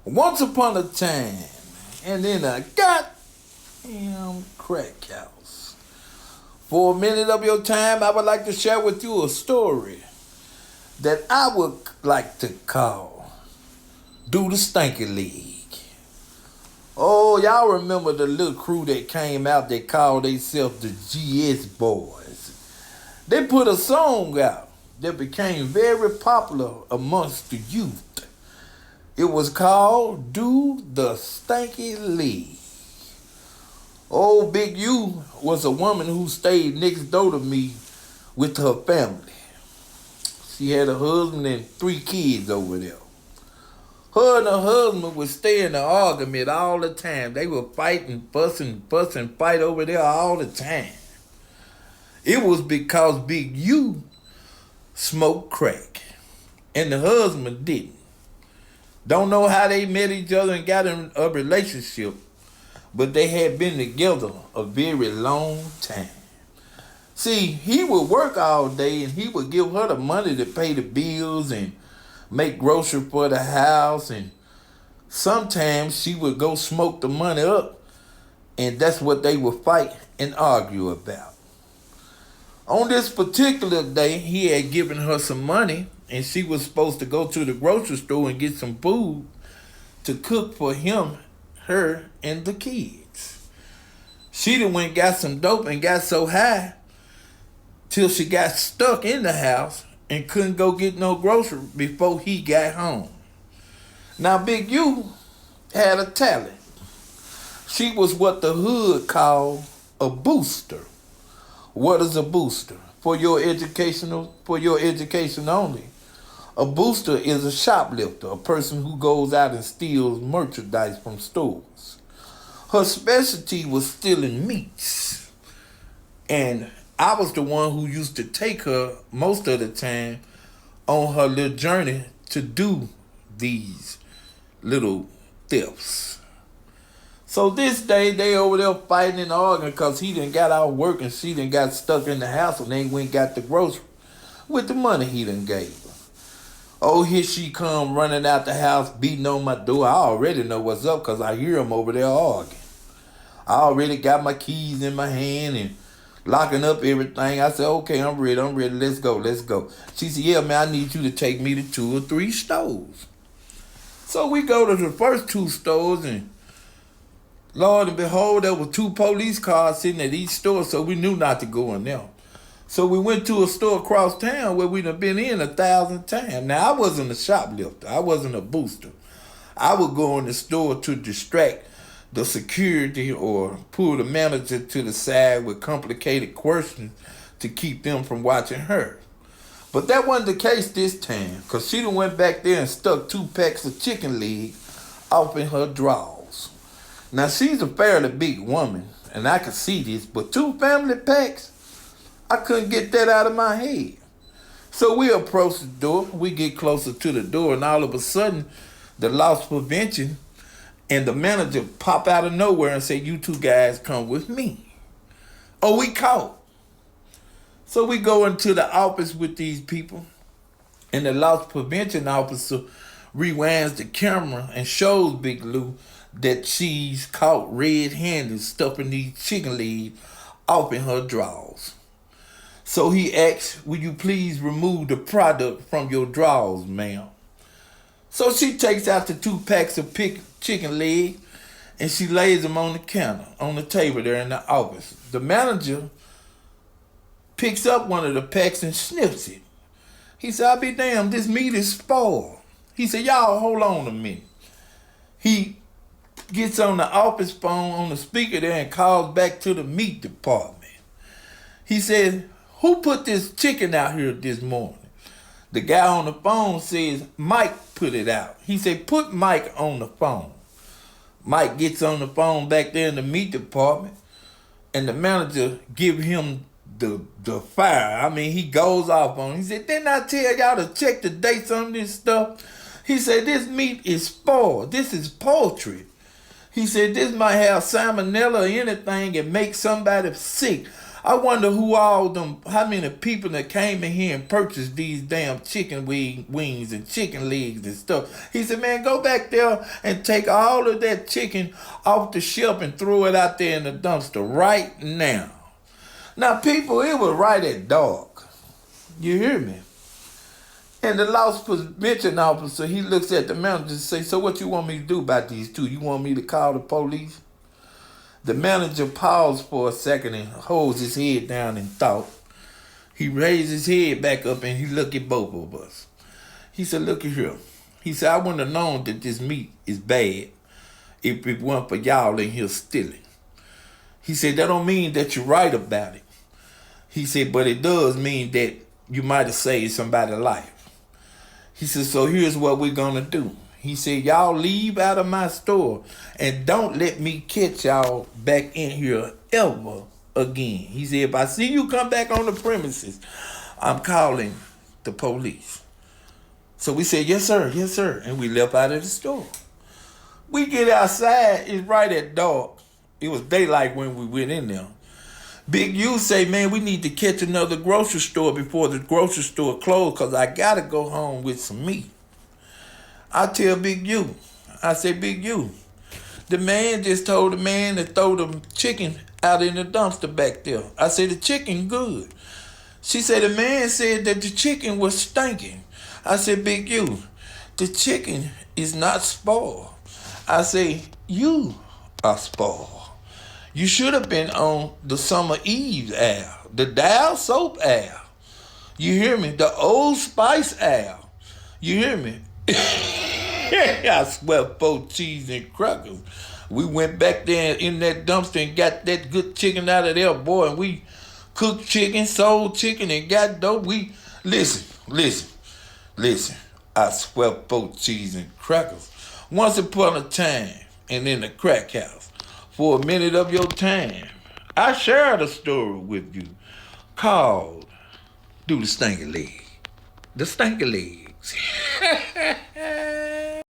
Once upon a time, and in a goddamn crack house. For a minute of your time, I would like to share with you a story that I would like to call Do the Stanky League. Oh, y'all remember the little crew that came out that called themselves the GS Boys. They put a song out that became very popular amongst the youth. It was called Do the Stanky League. Old Big U was a woman who stayed next door to me with her family. She had a husband and 3 kids over there. Her and her husband would stay in an argument all the time. They would fight and fuss and fight over there all the time. It was because Big U smoked crack and the husband didn't. Don't know how they met each other and got in a relationship, but they had been together a very long time. See, he would work all day and he would give her the money to pay the bills and make groceries for the house, and sometimes she would go smoke the money up, and that's what they would fight and argue about. On this particular day, he had given her some money and she was supposed to go to the grocery store and get some food to cook for him, her, and the kids. She done went and got some dope and got so high till she got stuck in the house and couldn't go get no groceries before he got home. Now Big U had a talent. She was what the hood called a booster. What is a booster? For your education only. A booster is a shoplifter, a person who goes out and steals merchandise from stores. Her specialty was stealing meats. And I was the one who used to take her most of the time on her little journey to do these little thefts. So this day they over there fighting and arguing because he done got out work and she done got stuck in the house and they went and got the grocery with the money he done gave her. Oh, here she come running out the house beating on my door. I already know what's up because I hear them over there arguing. I already got my keys in my hand and locking up everything. I said, okay, I'm ready, let's go. She said, yeah, man, I need you to take me to 2 or 3 stores. So we go to the first 2 stores and Lord and behold, there were 2 police cars sitting at each store, so we knew not to go in there. So we went to a store across town where we'd have been in 1,000 times. Now, I wasn't a shoplifter. I wasn't a booster. I would go in the store to distract the security or pull the manager to the side with complicated questions to keep them from watching her. But that wasn't the case this time, because she done went back there and stuck 2 packs of chicken leg off in her drawers. Now, she's a fairly big woman, and I could see this, but 2 family packs? I couldn't get that out of my head. So we approach the door, we get closer to the door, and all of a sudden, the loss prevention and the manager pop out of nowhere and say, you 2 guys come with me. Oh, we caught. So we go into the office with these people, and the loss prevention officer rewinds the camera and shows Big Lou that she's caught red-handed stuffing these chicken legs off in her drawers. So he asks, will you please remove the product from your drawers, ma'am? So she takes out the 2 packs of chicken leg and she lays them on the counter, on the table there in the office. The manager picks up one of the packs and sniffs it. He said, I'll be damned, this meat is spoiled. He said, y'all hold on a minute. He gets on the office phone on the speaker there and calls back to the meat department. He said, who put this chicken out here this morning? The guy on the phone says, Mike put it out. He said, put Mike on the phone. Mike gets on the phone back there in the meat department, and the manager give him the fire. I mean, he goes off on him. He said, didn't I tell y'all to check the dates on this stuff? He said, this meat is spoiled. This is poultry. He said, this might have salmonella or anything and make somebody sick. I wonder how many people that came in here and purchased these damn chicken wings and chicken legs and stuff. He said, man, go back there and take all of that chicken off the shelf and throw it out there in the dumpster right now. Now, people, it was right at dark. You hear me? And the loss prevention officer, he looks at the manager and says, so what you want me to do about these two? You want me to call the police? The manager paused for a second and holds his head down in thought. He raised his head back up and he looked at both of us. He said, look at here. He said, I wouldn't have known that this meat is bad if it weren't for y'all in here stealing. He said, that don't mean that you're right about it. He said, but it does mean that you might have saved somebody's life. He said, so here's what we're going to do. He said, y'all leave out of my store and don't let me catch y'all back in here ever again. He said, if I see you come back on the premises, I'm calling the police. So we said, yes, sir, yes, sir. And we left out of the store. We get outside, it's right at dark. It was daylight when we went in there. Big U say, man, we need to catch another grocery store before the grocery store closed because I got to go home with some meat. I tell Big U, I say, Big U, the man just told the man to throw the chicken out in the dumpster back there. I say, the chicken good. She said, the man said that the chicken was stinking. I said, Big U, the chicken is not spoiled. I say, you are spoiled. You should have been on the Summer Eve air, the Dial Soap air. You hear me? The Old Spice air. You hear me? I swear, 4 cheese and crackers. We went back there in that dumpster and got that good chicken out of there, boy. And we cooked chicken, sold chicken, and got dope. Listen. I swear, 4 cheese and crackers. Once upon a time, and in the crack house, for a minute of your time, I shared a story with you called Do the Stinky Leg. The Stinky Legs.